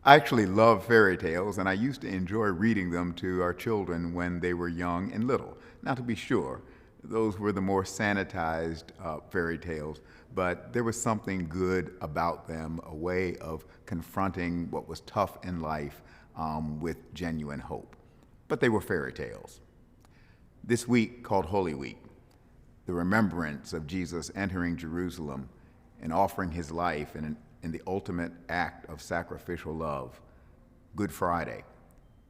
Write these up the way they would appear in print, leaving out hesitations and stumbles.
I actually love fairy tales, and I used to enjoy reading them to our children when they were young and little. Now, to be sure, those were the more sanitized fairy tales, but there was something good about them, a way of confronting what was tough in life with genuine hope. But they were fairy tales. This week, called Holy Week, the remembrance of Jesus entering Jerusalem and offering his life in the ultimate act of sacrificial love. Good Friday,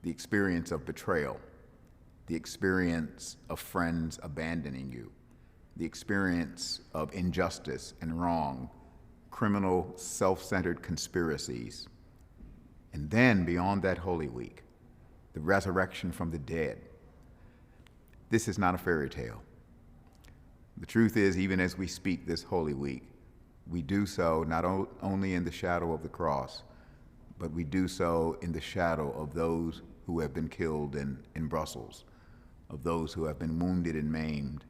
the experience of betrayal, the experience of friends abandoning you, the experience of injustice and wrong, criminal, self-centered conspiracies. And then, beyond that Holy Week, the resurrection from the dead. This is not a fairy tale. The truth is, even as we speak this Holy Week, we do so not only in the shadow of the cross, but we do so in the shadow of those who have been killed in Brussels, of those who have been wounded and maimed,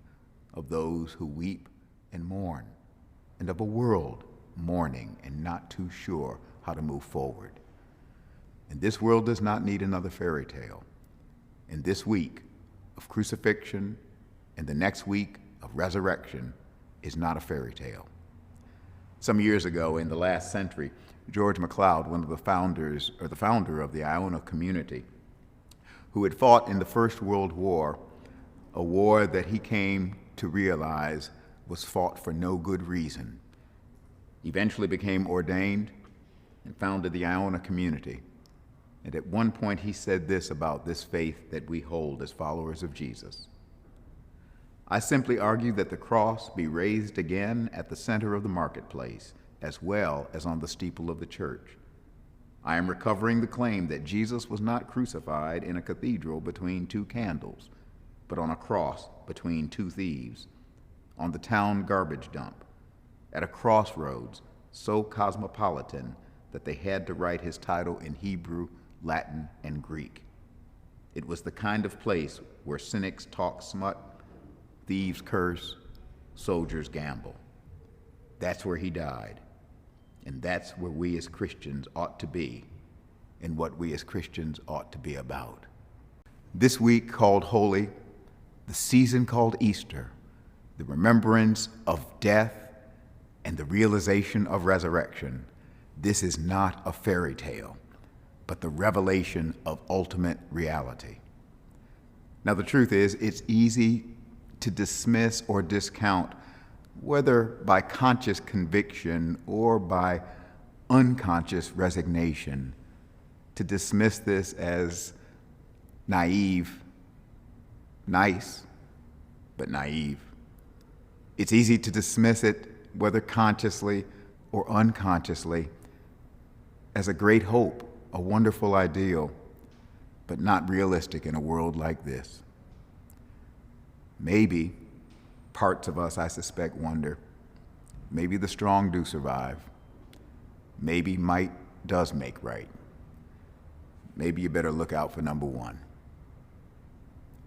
of those who weep and mourn, and of a world mourning and not too sure how to move forward. And this world does not need another fairy tale. And this week of crucifixion and the next week of resurrection is not a fairy tale. Some years ago, in the last century, George MacLeod, one of the founders, or the founder of the Iona community, who had fought in the First World War, a war that he came to realize was fought for no good reason, eventually became ordained and founded the Iona community. And at one point he said this about this faith that we hold as followers of Jesus: I simply argue that the cross be raised again at the center of the marketplace, as well as on the steeple of the church. I am recovering the claim that Jesus was not crucified in a cathedral between two candles, but on a cross between two thieves, on the town garbage dump, at a crossroads so cosmopolitan that they had to write his title in Hebrew, Latin, and Greek. It was the kind of place where cynics talk smut, thieves curse, soldiers gamble. That's where he died. And that's where we as Christians ought to be, and what we as Christians ought to be about. This week called Holy, the season called Easter, the remembrance of death and the realization of resurrection, this is not a fairy tale, but the revelation of ultimate reality. Now, the truth is, it's easy to dismiss or discount, whether by conscious conviction or by unconscious resignation, to dismiss this as naive, nice, but naive. It's easy to dismiss it, whether consciously or unconsciously, as a great hope, a wonderful ideal, but not realistic in a world like this. Maybe parts of us, I suspect, wonder, maybe the strong do survive. Maybe might does make right. Maybe you better look out for number one.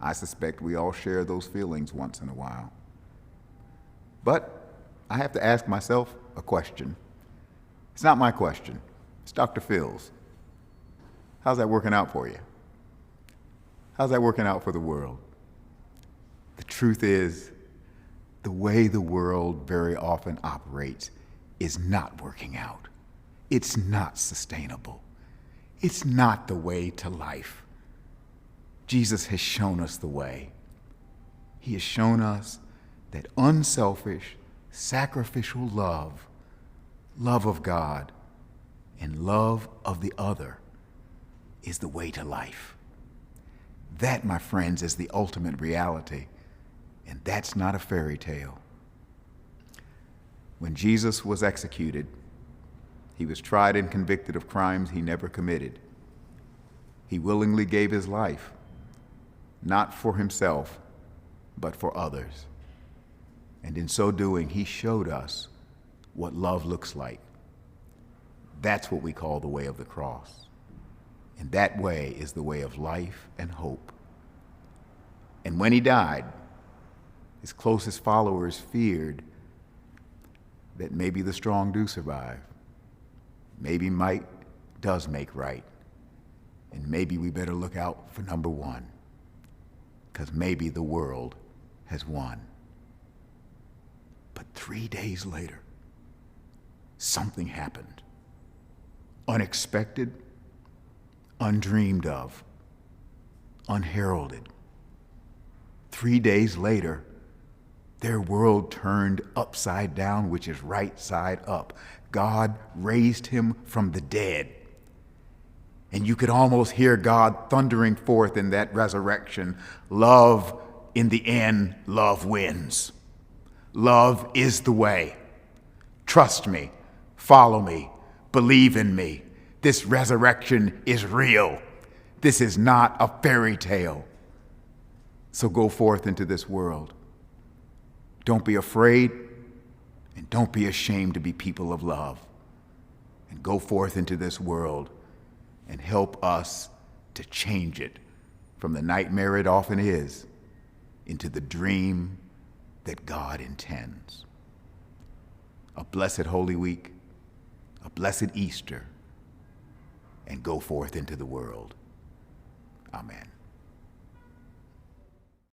I suspect we all share those feelings once in a while. But I have to ask myself a question. It's not my question. It's Dr. Phil's. How's that working out for you? How's that working out for the world? The truth is, the way the world very often operates is not working out. It's not sustainable. It's not the way to life. Jesus has shown us the way. He has shown us that unselfish, sacrificial love, love of God, and love of the other is the way to life. That, my friends, is the ultimate reality. And that's not a fairy tale. When Jesus was executed, he was tried and convicted of crimes he never committed. He willingly gave his life, not for himself, but for others. And in so doing, he showed us what love looks like. That's what we call the way of the cross. And that way is the way of life and hope. And when he died, his closest followers feared that maybe the strong do survive. Maybe might does make right. And maybe we better look out for number one, because maybe the world has won. But 3 days later, something happened. Unexpected, undreamed of, unheralded. 3 days later, their world turned upside down, which is right side up. God raised him from the dead. And you could almost hear God thundering forth in that resurrection. Love, in the end, love wins. Love is the way. Trust me, follow me, believe in me. This resurrection is real. This is not a fairy tale. So go forth into this world. Don't be afraid, and don't be ashamed to be people of love. And go forth into this world and help us to change it from the nightmare it often is into the dream that God intends. A blessed Holy Week, a blessed Easter, and go forth into the world. Amen.